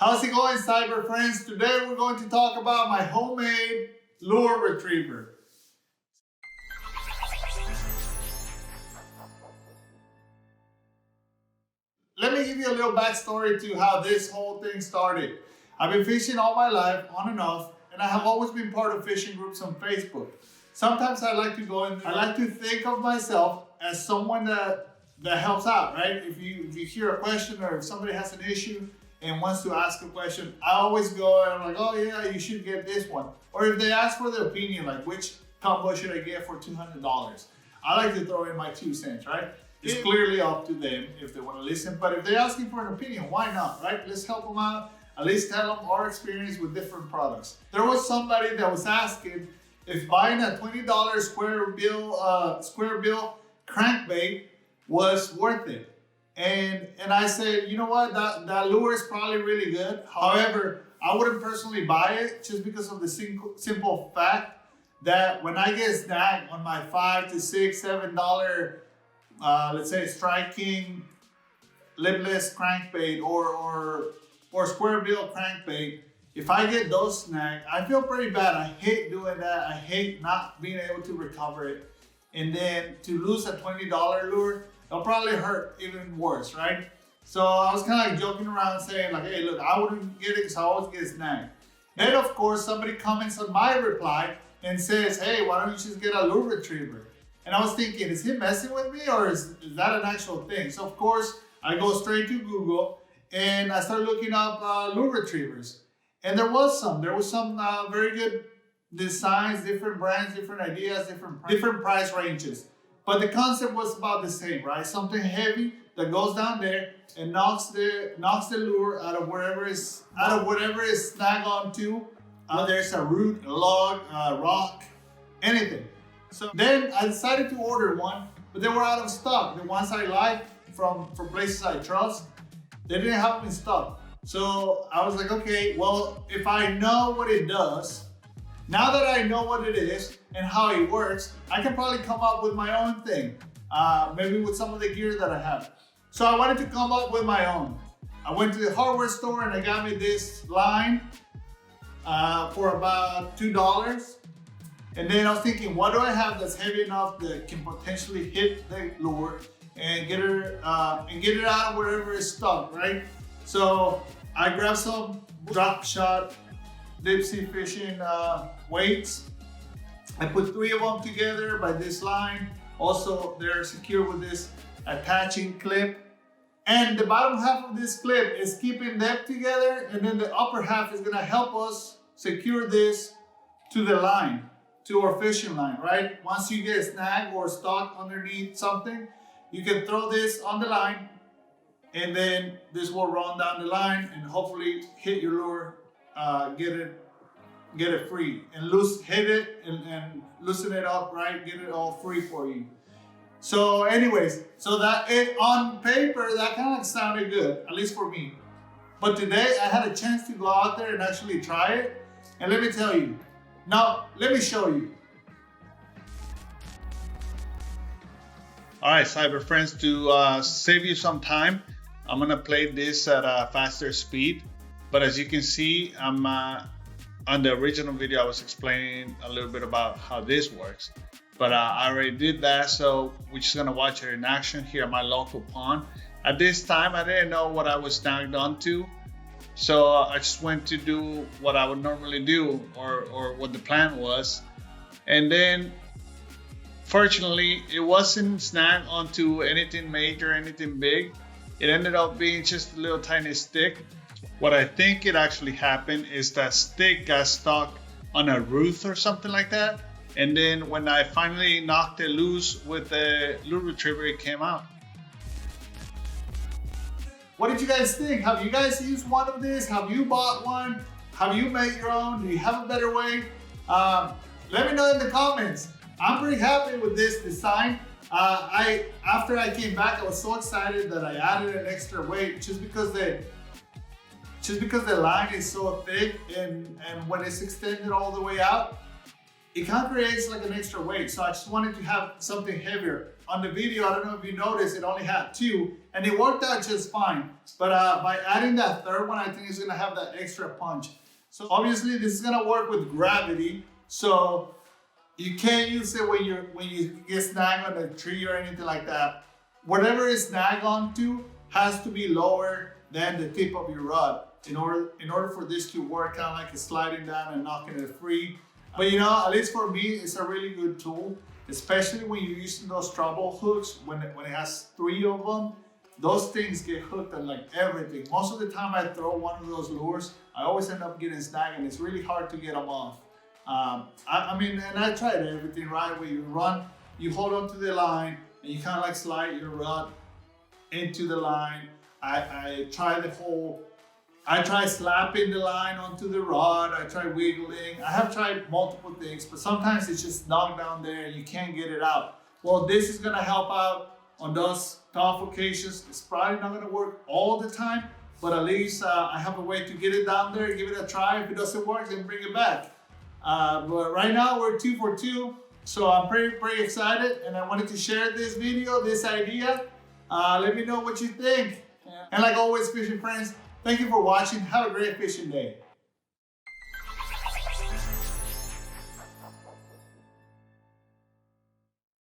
How's it going, cyber friends? Today we're going to talk about my homemade lure retriever. Let me give you a little backstory to how this whole thing started. I've been fishing all my life, on and off, and I have always been part of fishing groups on Facebook. Sometimes I like to go in there. I like to think of myself as someone that helps out, right? If you hear a question or if somebody has an issue and wants to ask a question, I always go and I'm like, oh yeah, you should get this one. Or if they ask for their opinion, like which combo should I get for $200? I like to throw in my 2 cents, right? It's clearly up to them if they want to listen, but if they're asking for an opinion, why not, right? Let's help them out. At least tell them our experience with different products. There was somebody that was asking if buying a $20 square bill crankbait was worth it. And I said, you know what, that lure is probably really good. However, I wouldn't personally buy it just because of the simple fact that when I get snagged on my $5 to $6, $7, let's say striking lipless crankbait or square bill crankbait, if I get those snagged, I feel pretty bad. I hate doing that. I hate not being able to recover it. And then to lose a $20 lure, it'll probably hurt even worse, right? So I was kind of like joking around saying like, hey, look, I wouldn't get it because I always get snagged. Then of course, somebody comments on my reply and says, hey, why don't you just get a lure retriever? And I was thinking, is he messing with me or is that an actual thing? So of course, I go straight to Google and I started looking up lure retrievers. And there was some very good designs, different brands, different ideas, different price ranges. But the concept was about the same, right? Something heavy that goes down there and knocks the lure out of whatever is snagged onto. There's a root, a log, a rock, anything. So then I decided to order one, but they were out of stock. The ones I like from places I trust, they didn't have them in stock. So I was like, okay, well, if I know what it does, now that I know what it is and how it works, I can probably come up with my own thing, maybe with some of the gear that I have. So I wanted to come up with my own. I went to the hardware store and I got me this line for about $2. And then I was thinking, what do I have that's heavy enough that can potentially hit the lure and get it out of wherever it's stuck, right? So I grabbed some drop shot deep sea fishing weights. I put 3 of them together by this line. Also, they're secure with this attaching clip. And the bottom half of this clip is keeping them together, and then the upper half is gonna help us secure this to the line, to our fishing line, right? Once you get snagged or stuck underneath something, you can throw this on the line, and then this will run down the line and hopefully hit your lure, get it free and hit it and loosen it up, right? Get it all free for you. So anyways, so that on paper, that kind of like sounded good, at least for me. But today I had a chance to go out there and actually try it. And let me tell you, now let me show you. All right, cyber friends, to save you some time, I'm gonna play this at a faster speed. But as you can see, I'm on the original video, I was explaining a little bit about how this works. But I already did that, so we're just gonna watch it in action here at my local pond. At this time, I didn't know what I was snagged onto, so I just went to do what I would normally do, or what the plan was. And then, fortunately, it wasn't snagged onto anything major, anything big. It ended up being just a little tiny stick. What I think it actually happened is that stick got stuck on a root or something like that. And then when I finally knocked it loose with the lure retriever, it came out. What did you guys think? Have you guys used one of these? Have you bought one? Have you made your own? Do you have a better way? Let me know in the comments. I'm pretty happy with this design. After I came back, I was so excited that I added an extra weight just because the line is so thick and when it's extended all the way out, it kind of creates like an extra weight. So I just wanted to have something heavier. on the video, I don't know if you noticed, it only had 2 and it worked out just fine. But by adding that third one, I think it's gonna have that extra punch. So obviously this is gonna work with gravity. So you can't use it when you get snagged on a tree or anything like that. Whatever it's snagged onto has to be lower than the tip of your rod in order for this to work, kind of like it's sliding down and knocking it free. But you know, at least for me, it's a really good tool, especially when you're using those treble hooks, when it has 3 of them. Those things get hooked on like everything. Most of the time I throw one of those lures, I always end up getting snagged and it's really hard to get them off. I mean, and I tried everything, right? Where you run, you hold on to the line and you kind of like slide your rod into the line. I try slapping the line onto the rod. I try wiggling. I have tried multiple things, but sometimes it's just knocked down there and you can't get it out. Well, this is gonna help out on those tough occasions. It's probably not gonna work all the time, but at least I have a way to get it down there, give it a try. If it doesn't work, then bring it back. But right now we're 2 for 2. So I'm pretty excited and I wanted to share this video, this idea. Let me know what you think. And like always, fishing friends, thank you for watching. Have a great fishing day.